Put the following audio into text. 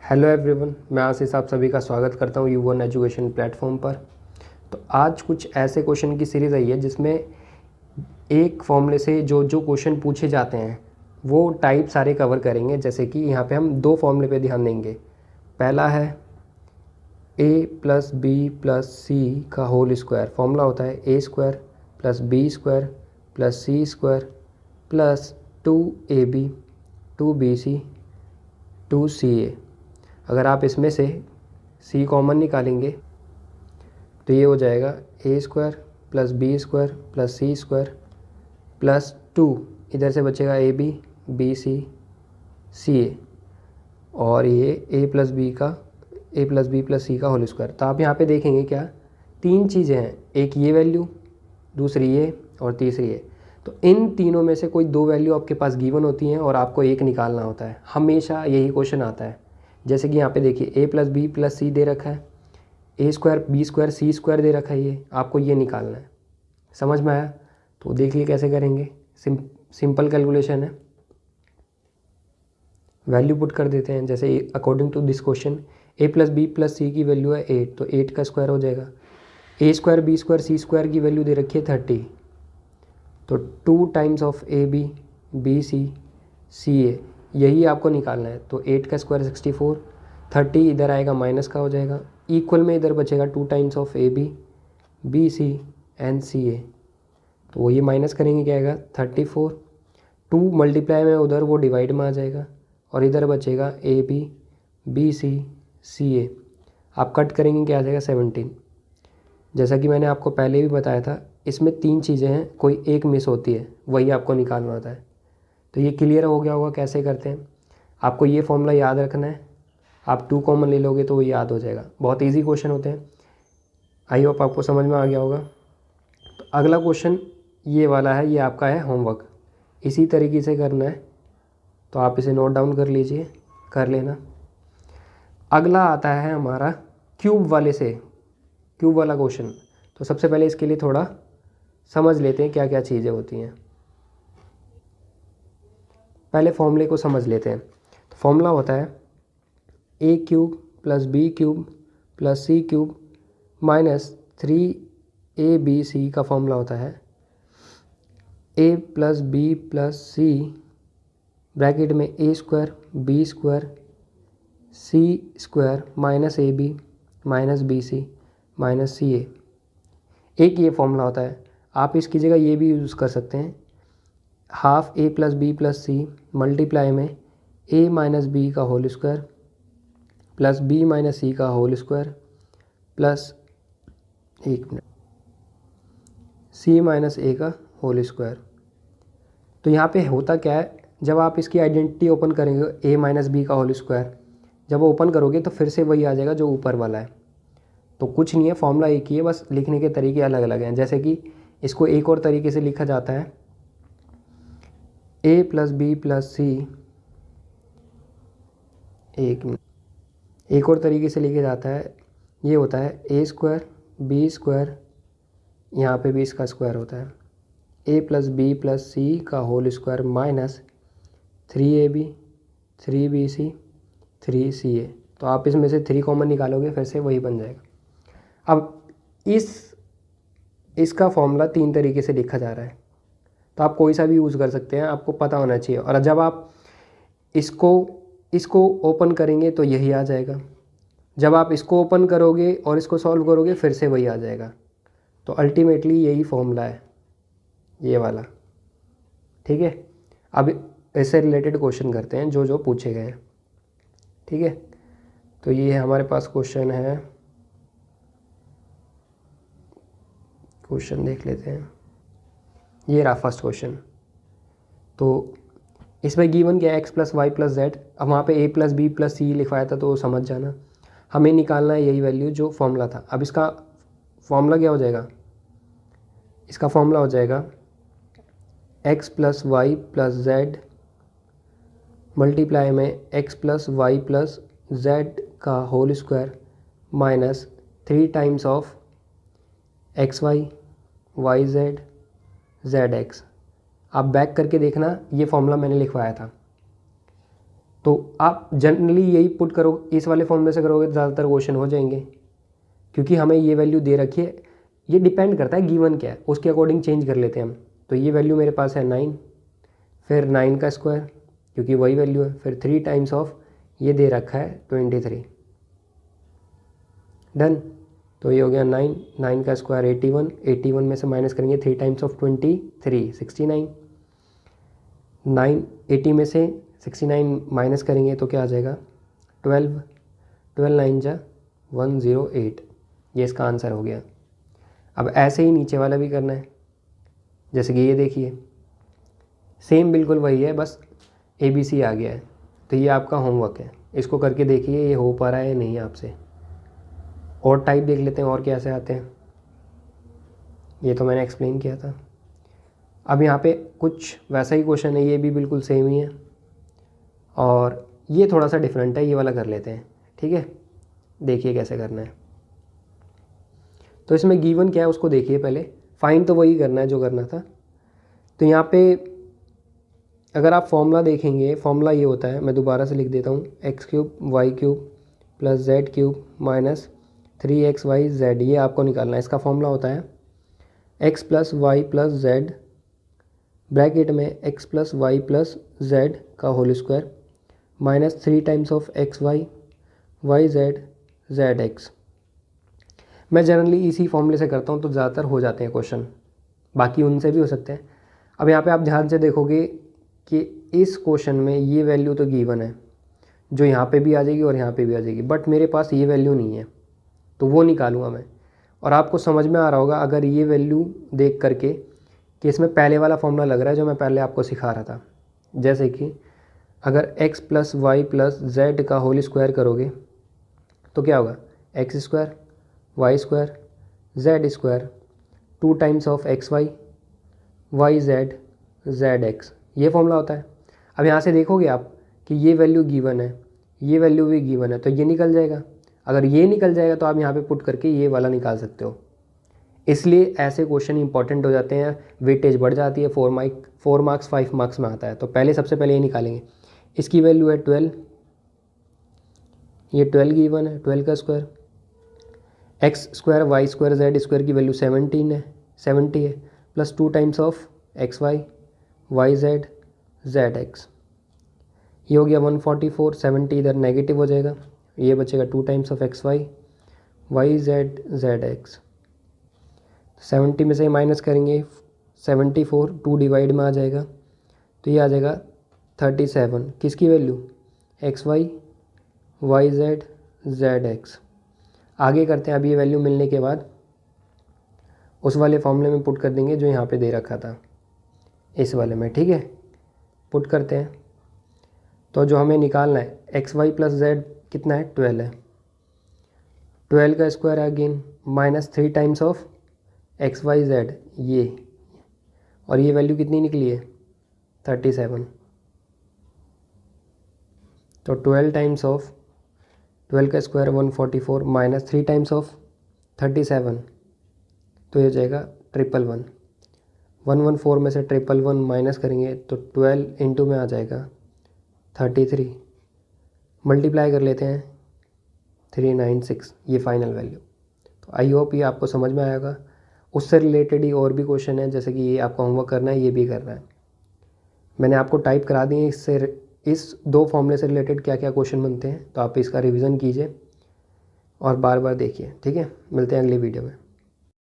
Hello everyone, मैं आशीष आप सभी का स्वागत करता हूँ U1 एजुकेशन प्लेटफॉर्म पर। तो आज कुछ ऐसे क्वेश्चन की सीरीज़ आई है जिसमें एक फॉर्मूले से जो जो क्वेश्चन पूछे जाते हैं वो टाइप सारे कवर करेंगे। जैसे कि यहाँ पे हम दो फॉर्मूले पे ध्यान देंगे। पहला है a plus B plus C का होल स्क्वायर। फॉर्मूला होता है a square plus B square plus C square plus 2ab 2bc 2ca। अगर आप इसमें से c कॉमन निकालेंगे तो ये हो जाएगा a square plus B square plus C square plus 2, इधर से बचेगा ए बी बी सी सी ए, और ये a plus B plus C का होल स्क्वायर। तो आप यहाँ पे देखेंगे क्या तीन चीज़ें हैं, एक ये वैल्यू, दूसरी ये और तीसरी ये। तो इन तीनों में से कोई दो वैल्यू आपके पास गिवन होती हैं और आपको एक निकालना होता है। हमेशा यही क्वेश्चन आता है। जैसे कि यहाँ पे देखिए a plus B plus C दे रखा है, a square B square C square दे रखा है, ये आपको ये निकालना है। समझ में आया? तो देखिए कैसे करेंगे। सिंपल कैलकुलेशन है, वैल्यू पुट कर देते हैं। जैसे according to this question a plus B plus C की वैल्यू है 8, तो 8 का स्क्वायर हो जाएगा। a square B square C square की वैल्यू दे रखी है 30, तो 2 times of A B B C C A, यही आपको निकालना है। तो 8 का स्क्वायर 64, 30 इधर आएगा माइनस का हो जाएगा, इक्वल में इधर बचेगा 2 times of A B B C and C A. तो वो ये माइनस करेंगे क्या आएगा 34, 2 मल्टीप्लाई में उधर वो डिवाइड में आ जाएगा और इधर बचेगा ए बी बी सी सी ए। आप कट करेंगे क्या आ जाएगा 17। जैसा कि मैंने आपको पहले भी बताया था, इसमें तीन चीज़ें हैं, कोई एक मिस होती है, वही आपको निकालना होता है। तो ये क्लियर हो गया होगा कैसे करते हैं। आपको ये फॉर्मूला याद रखना है, आप 2 कॉमन ले लोगे तो वो याद हो जाएगा। बहुत इजी क्वेश्चन होते हैं, आई होप आपको समझ में आ गया होगा। तो अगला क्वेश्चन ये वाला है, ये आपका है होमवर्क, इसी तरीके से करना है। तो आप इसे नोट डाउन कर लीजिए, कर लेना। अगला आता है हमारा क्यूब वाले से, क्यूब वाला क्वेश्चन। तो सबसे पहले इसके लिए थोड़ा समझ लेते हैं क्या क्या चीज़ें होती हैं। पहले फॉर्मूले को समझ लेते हैं। तो फॉर्मूला होता है a cube plus B cube plus C cube minus 3abc का फॉर्मूला होता है a plus B plus C bracket में a square B square C square minus A B minus B C minus C A. एक ये formula होता है। आप इसकी जगह ये भी यूज़ कर सकते हैं, half a plus B plus C multiply में a माइनस बी का whole square plus b minus C का whole square plus c minus a का होल स्क्वायर। तो यहाँ पे होता क्या है, जब आप इसकी आइडेंटिटी ओपन करेंगे a माइनस बी का होल स्क्वायर, जब ओपन करोगे तो फिर से वही आ जाएगा जो ऊपर वाला है। तो कुछ नहीं है, फॉर्मूला एक ही है, बस लिखने के तरीके अलग अलग हैं। जैसे कि इसको एक और तरीके से लिखा जाता है a प्लस बी प्लस सी, एक और तरीके से लिखा जाता है, ये होता है a स्क्वायर बी स्क्वायर, यहाँ पे भी इसका स्क्वायर होता है a plus B plus C का whole square minus 3ab 3bc 3ca। तो आप इसमें से 3 कॉमन निकालोगे फिर से वही बन जाएगा। अब इसका फॉर्मूला 3 तरीके से लिखा जा रहा है, तो आप कोई सा भी यूज़ कर सकते हैं, आपको पता होना चाहिए। और जब आप इसको ओपन करेंगे तो यही आ जाएगा, जब आप इसको ओपन करोगे और इसको सॉल्व करोगे फिर से वही आ जाएगा। तो अल्टीमेटली यही फॉर्मूला है ये वाला, ठीक है। अब इससे रिलेटेड क्वेश्चन करते हैं जो जो पूछे गए हैं, ठीक है। तो ये हमारे पास क्वेश्चन है, क्वेश्चन देख लेते हैं। ये रहा फर्स्ट क्वेश्चन। तो इसमें गिवन क्या है x plus Y plus Z. अब वहाँ पे a plus B plus C लिखवाया था तो समझ जाना, हमें निकालना है यही वैल्यू जो फॉर्मूला था। अब इसका फॉर्मूला क्या हो जाएगा, इसका फॉर्मूला हो जाएगा x plus Y plus Z multiply में x plus Y plus Z का whole square minus 3 times of X Y Y Z Z X. आप बैक करके देखना, ये फॉर्मूला मैंने लिखवाया था। तो आप जनरली यही पुट करो, इस वाले फॉर्मूले से करोगे तो ज़्यादातर क्वेश्चन हो जाएंगे, क्योंकि हमें ये वैल्यू दे रखी है। ये डिपेंड करता है गिवन क्या है, उसके अकॉर्डिंग चेंज कर लेते हैं हम। तो ये वैल्यू मेरे पास है 9, फिर 9 का स्क्वायर क्योंकि वही वैल्यू है, फिर 3 टाइम्स ऑफ ये दे रखा है 23, डन। तो ये हो गया 9, 9 का स्क्वायर 81, 81 में से माइनस करेंगे 3 टाइम्स ऑफ 23 69, 9 80 में से 69 माइनस करेंगे तो क्या आ जाएगा 12, 12 9 जा 108, ये इसका आंसर हो गया। अब ऐसे ही नीचे वाला भी करना है, जैसे कि ये देखिए सेम बिल्कुल वही है, बस ABC आ गया है। तो ये आपका होमवर्क है, इसको करके देखिए ये हो पा रहा है नहीं आपसे। और टाइप देख लेते हैं और कैसे आते हैं, ये तो मैंने एक्सप्लेन किया था। अब यहाँ पे कुछ वैसा ही क्वेश्चन है, ये भी बिल्कुल सेम ही है और ये थोड़ा सा डिफरेंट है, ये वाला कर लेते हैं, ठीक है। देखिए कैसे करना है। तो इसमें गिवन क्या है उसको देखिए पहले, फाइंड तो वही करना है जो करना था। तो यहाँ पे अगर आप फॉर्मूला देखेंगे, फॉर्मूला ये होता है, मैं दोबारा से लिख देता हूँ, x³ y³ plus z³ minus 3xyz, ये आपको निकालना है। इसका फॉर्मूला होता है x plus Y plus Z bracket में x plus Y plus Z का whole square minus 3 times of X Y Y Z Z X. मैं जनरली इसी फॉर्मूले से करता हूँ तो ज़्यादातर हो जाते हैं क्वेश्चन, बाकी उनसे भी हो सकते हैं। अब यहाँ पे आप ध्यान से देखोगे कि इस क्वेश्चन में ये वैल्यू तो गिवन है, जो यहाँ पे भी आ जाएगी और यहाँ पे भी आ जाएगी, बट मेरे पास ये वैल्यू नहीं है, तो वो निकालूंगा मैं। और आपको समझ में आ रहा होगा अगर ये वैल्यू देख करके कि इसमें पहले वाला फॉर्मूला लग रहा है जो मैं पहले आपको सिखा रहा था। जैसे कि अगर x plus Y plus Z का होल स्क्वायर करोगे तो क्या होगा, X square Y square Z square 2 times of X Y Y Z Z X, ये फॉर्मूला होता है। अब यहाँ से देखोगे आप कि ये वैल्यू गिवन है, ये वैल्यू भी गिवन है, तो ये निकल जाएगा। अगर ये निकल जाएगा तो आप यहाँ पे पुट करके ये वाला निकाल सकते हो। इसलिए ऐसे क्वेश्चन इंपॉर्टेंट हो जाते हैं, वेटेज बढ़ जाती है, 4 मार्क्स 5 मार्क्स में आता है। तो पहले सबसे पहले ये निकालेंगे, इसकी वैल्यू है 12, ये 12 गिवन है, 12 का square X square Y square Z square की वैल्यू 17 है, 70 है, plus 2 times of X Y Y Z Z X, ये हो गया 144, 70 इधर नेगेटिव हो जाएगा, ये बचेगा 2 times of X Y Y Z Z X. 70 में से माइनस करेंगे 74, 2 डिवाइड में आ जाएगा तो ये आ जाएगा 37, किसकी value X Y Y Z Z X. आगे करते हैं, अब ये वैल्यू मिलने के बाद उस वाले फॉर्मूले में पुट कर देंगे जो यहाँ पे दे रखा था, इस वाले में, ठीक है। पुट करते हैं तो जो हमें निकालना है एक्स वाई प्लस जेड कितना है 12 है, 12 का square again minus 3 times of X Y Z ये, और ये वैल्यू कितनी निकली है 37। तो 12 टाइम्स ऑफ 12 का स्क्वायर 144 माइनस 3 टाइम्स ऑफ 37, तो ये हो जाएगा 111। 114 में से 111 माइनस करेंगे तो 12 इंटू में आ जाएगा 33, मल्टीप्लाई कर लेते हैं 396, ये फाइनल वैल्यू। तो आई होप ये आपको समझ में आएगा। उससे रिलेटेड ही और भी क्वेश्चन है, जैसे कि ये आपका होमवर्क करना है, ये भी करना है। मैंने आपको टाइप करा दिए इससे, इस 2 फॉर्मूले से रिलेटेड क्या क्या क्वेश्चन बनते हैं, तो आप इसका रिवीजन कीजिए और बार बार देखिए, ठीक है। मिलते हैं अगली वीडियो में।